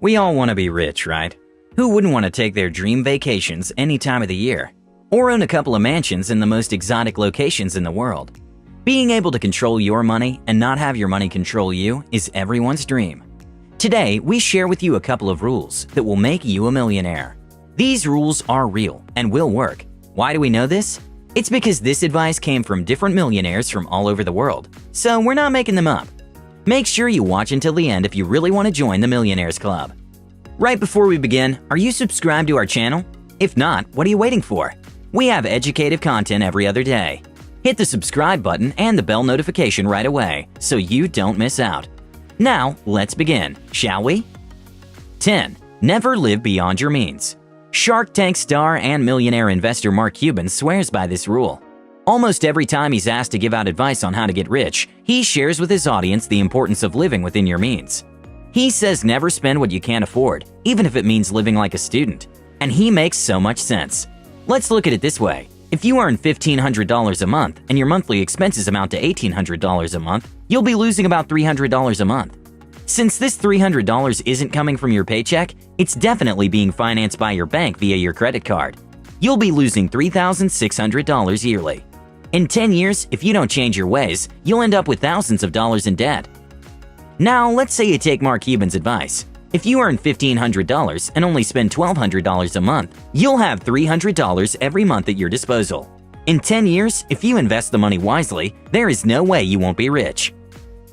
We all want to be rich, right? Who wouldn't want to take their dream vacations any time of the year? Or own a couple of mansions in the most exotic locations in the world? Being able to control your money and not have your money control you is everyone's dream. Today, we share with you a couple of rules that will make you a millionaire. These rules are real and will work. Why do we know this? It's because this advice came from different millionaires from all over the world, so we're not making them up. Make sure you watch until the end if you really want to join the Millionaires Club. Right before we begin, are you subscribed to our channel? If not, what are you waiting for? We have educative content every other day. Hit the subscribe button and the bell notification right away so you don't miss out. Now, let's begin, shall we? 10. Never live beyond your means. Shark Tank star and millionaire investor Mark Cuban swears by this rule. Almost every time he's asked to give out advice on how to get rich, he shares with his audience the importance of living within your means. He says never spend what you can't afford, even if it means living like a student. And he makes so much sense. Let's look at it this way. If you earn $1,500 a month and your monthly expenses amount to $1,800 a month, you'll be losing about $300 a month. Since this $300 isn't coming from your paycheck, it's definitely being financed by your bank via your credit card. You'll be losing $3,600 yearly. In 10 years, if you don't change your ways, you'll end up with thousands of dollars in debt. Now, let's say you take Mark Cuban's advice. If you earn $1,500 and only spend $1,200 a month, you'll have $300 every month at your disposal. In 10 years, if you invest the money wisely, there is no way you won't be rich.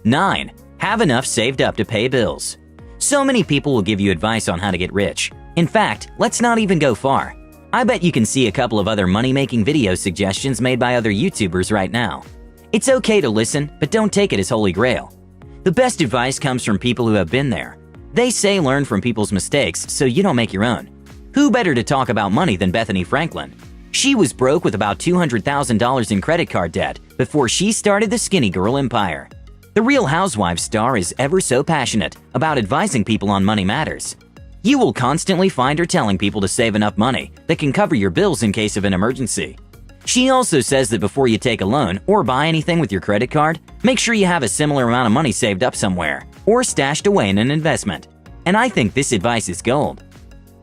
9. Have enough saved up to pay bills. So many people will give you advice on how to get rich. In fact, let's not even go far. I bet you can see a couple of other money-making video suggestions made by other YouTubers right now. It's okay to listen, but don't take it as holy grail. The best advice comes from people who have been there. They say learn from people's mistakes so you don't make your own. Who better to talk about money than Bethany Franklin? She was broke with about $200,000 in credit card debt before she started the Skinny Girl empire. The Real Housewives star is ever so passionate about advising people on money matters. You will constantly find her telling people to save enough money that can cover your bills in case of an emergency. She also says that before you take a loan or buy anything with your credit card, make sure you have a similar amount of money saved up somewhere or stashed away in an investment. And I think this advice is gold.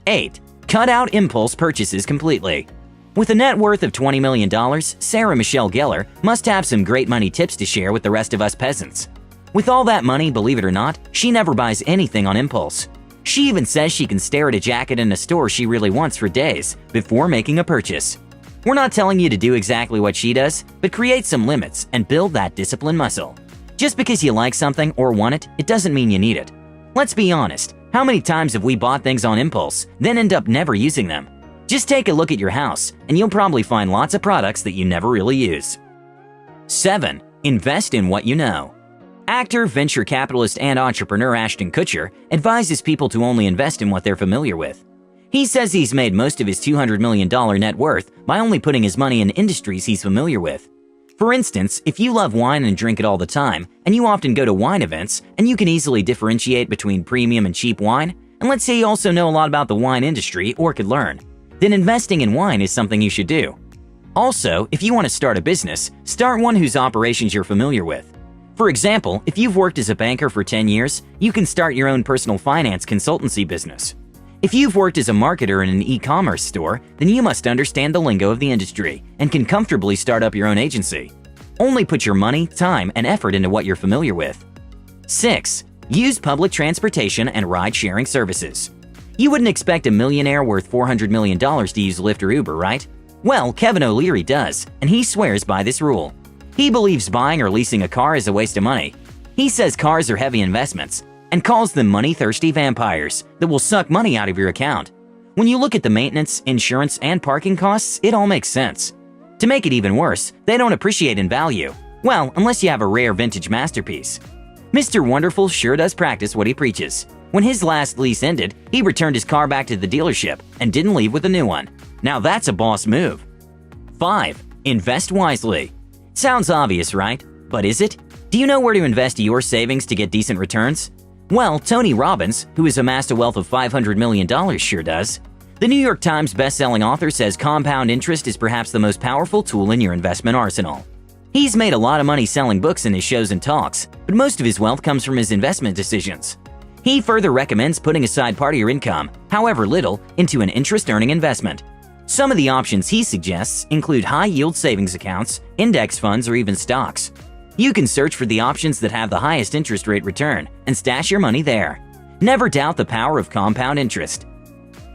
8. Cut out impulse purchases completely. With a net worth of $20 million, Sarah Michelle Gellar must have some great money tips to share with the rest of us peasants. With all that money, believe it or not, she never buys anything on impulse. She even says she can stare at a jacket in a store she really wants for days before making a purchase. We're not telling you to do exactly what she does, but create some limits and build that discipline muscle. Just because you like something or want it, it doesn't mean you need it. Let's be honest, how many times have we bought things on impulse, then end up never using them? Just take a look at your house, and you'll probably find lots of products that you never really use. 7. Invest in what you know. Actor, venture capitalist, and entrepreneur Ashton Kutcher advises people to only invest in what they're familiar with. He says he's made most of his $200 million net worth by only putting his money in industries he's familiar with. For instance, if you love wine and drink it all the time, and you often go to wine events, and you can easily differentiate between premium and cheap wine, and let's say you also know a lot about the wine industry or could learn, then investing in wine is something you should do. Also, if you want to start a business, start one whose operations you're familiar with. For example, if you've worked as a banker for 10 years, you can start your own personal finance consultancy business. If you've worked as a marketer in an e-commerce store, then you must understand the lingo of the industry and can comfortably start up your own agency. Only put your money, time, and effort into what you're familiar with. 6. Use public transportation and ride-sharing services. You wouldn't expect a millionaire worth $400 million to use Lyft or Uber, right? Well, Kevin O'Leary does, and he swears by this rule. He believes buying or leasing a car is a waste of money. He says cars are heavy investments and calls them money-thirsty vampires that will suck money out of your account. When you look at the maintenance, insurance, and parking costs, it all makes sense. To make it even worse, they don't appreciate in value. Well, unless you have a rare vintage masterpiece. Mr. Wonderful sure does practice what he preaches. When his last lease ended, he returned his car back to the dealership and didn't leave with a new one. Now that's a boss move. 5. Invest wisely. Sounds obvious, right? But is it? Do you know where to invest your savings to get decent returns? Well, Tony Robbins, who has amassed a wealth of $500 million, sure does. The New York Times best-selling author says compound interest is perhaps the most powerful tool in your investment arsenal. He's made a lot of money selling books in his shows and talks, but most of his wealth comes from his investment decisions. He further recommends putting aside part of your income, however little, into an interest-earning investment. Some of the options he suggests include high-yield savings accounts, index funds, or even stocks. You can search for the options that have the highest interest rate return and stash your money there. Never doubt the power of compound interest.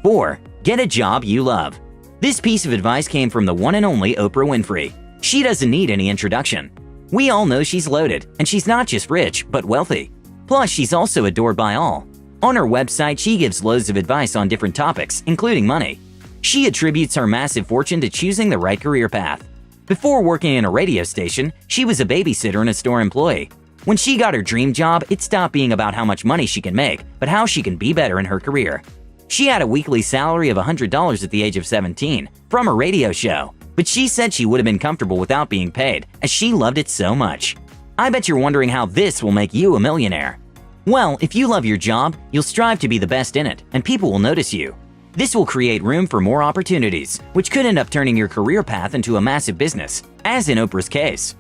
4. Get a job you love. This piece of advice came from the one and only Oprah Winfrey. She doesn't need any introduction. We all know she's loaded, and she's not just rich, but wealthy. Plus, she's also adored by all. On her website, she gives loads of advice on different topics, including money. She attributes her massive fortune to choosing the right career path. Before working in a radio station, she was a babysitter and a store employee. When she got her dream job, it stopped being about how much money she can make, but how she can be better in her career. She had a weekly salary of $100 at the age of 17 from a radio show, but she said she would have been comfortable without being paid, as she loved it so much. I bet you're wondering how this will make you a millionaire. Well, if you love your job, you'll strive to be the best in it, and people will notice you. This will create room for more opportunities, which could end up turning your career path into a massive business, as in Oprah's case.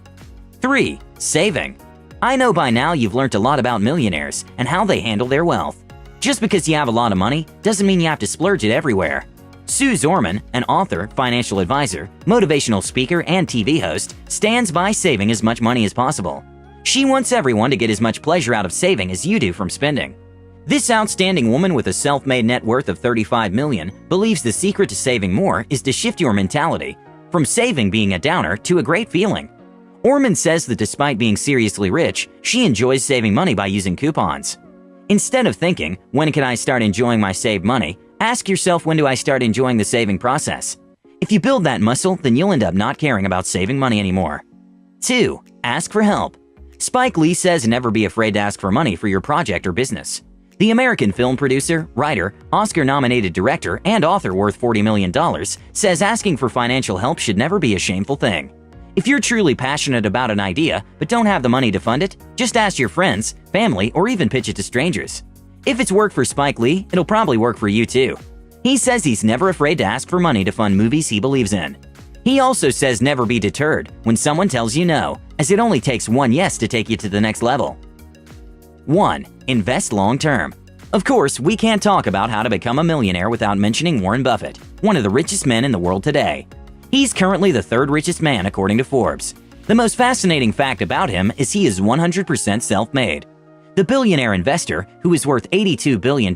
3. Saving. I know by now you've learned a lot about millionaires and how they handle their wealth. Just because you have a lot of money doesn't mean you have to splurge it everywhere. Sue Zorman, an author, financial advisor, motivational speaker, and TV host, stands by saving as much money as possible. She wants everyone to get as much pleasure out of saving as you do from spending. This outstanding woman with a self-made net worth of $35 million believes the secret to saving more is to shift your mentality from saving being a downer to a great feeling. Orman says that despite being seriously rich, she enjoys saving money by using coupons. Instead of thinking, when can I start enjoying my saved money, ask yourself, when do I start enjoying the saving process? If you build that muscle, then you'll end up not caring about saving money anymore. 2. Ask for help. Spike Lee says never be afraid to ask for money for your project or business. The American film producer, writer, Oscar-nominated director, and author worth $40 million says asking for financial help should never be a shameful thing. If you're truly passionate about an idea but don't have the money to fund it, just ask your friends, family, or even pitch it to strangers. If it's worked for Spike Lee, it'll probably work for you too. He says he's never afraid to ask for money to fund movies he believes in. He also says never be deterred when someone tells you no, as it only takes one yes to take you to the next level. 1. Invest long-term. Of course, we can't talk about how to become a millionaire without mentioning Warren Buffett, one of the richest men in the world today. He's currently the third richest man according to Forbes. The most fascinating fact about him is he is 100% self-made. The billionaire investor, who is worth $82 billion,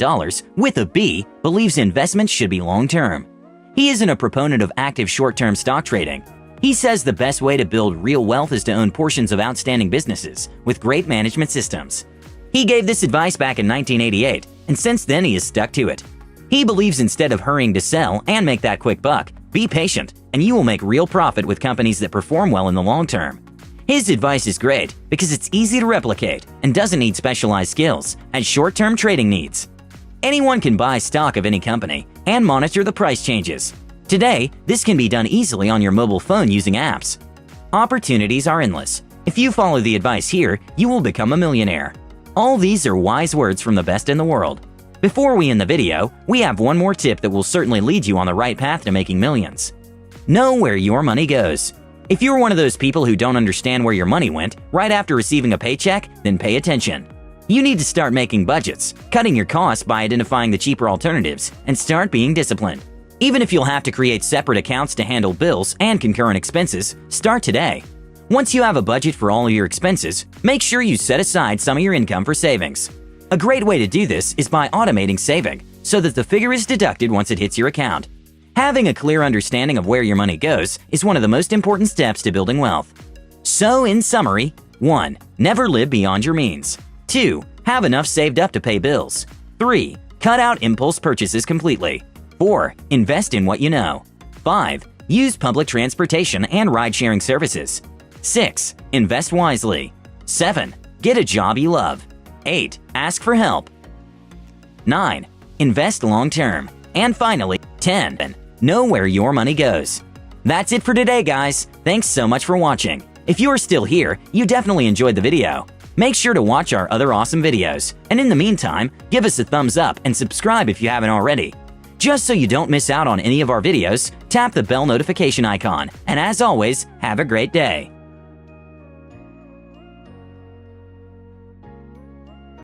with a B, believes investments should be long-term. He isn't a proponent of active short-term stock trading. He says the best way to build real wealth is to own portions of outstanding businesses with great management systems. He gave this advice back in 1988, and since then he has stuck to it. He believes instead of hurrying to sell and make that quick buck, be patient, and you will make real profit with companies that perform well in the long term. His advice is great because it's easy to replicate and doesn't need specialized skills, as short-term trading needs. Anyone can buy stock of any company and monitor the price changes. Today, this can be done easily on your mobile phone using apps. Opportunities are endless. If you follow the advice here, you will become a millionaire. All these are wise words from the best in the world. Before we end the video, we have one more tip that will certainly lead you on the right path to making millions. Know where your money goes. If you're one of those people who don't understand where your money went right after receiving a paycheck, then pay attention. You need to start making budgets, cutting your costs by identifying the cheaper alternatives, and start being disciplined. Even if you'll have to create separate accounts to handle bills and concurrent expenses, start today. Once you have a budget for all of your expenses, make sure you set aside some of your income for savings. A great way to do this is by automating saving, so that the figure is deducted once it hits your account. Having a clear understanding of where your money goes is one of the most important steps to building wealth. So, in summary, 1. Never live beyond your means. 2. Have enough saved up to pay bills. 3. Cut out impulse purchases completely. 4. Invest in what you know. 5. Use public transportation and ride-sharing services. 6. Invest wisely. 7. Get a job you love. 8. Ask for help. 9. Invest long-term. And finally, 10. Know where your money goes. That's it for today, guys. Thanks so much for watching. If you're still here, you definitely enjoyed the video. Make sure to watch our other awesome videos. And in the meantime, give us a thumbs up and subscribe if you haven't already. Just so you don't miss out on any of our videos, tap the bell notification icon. And as always, have a great day.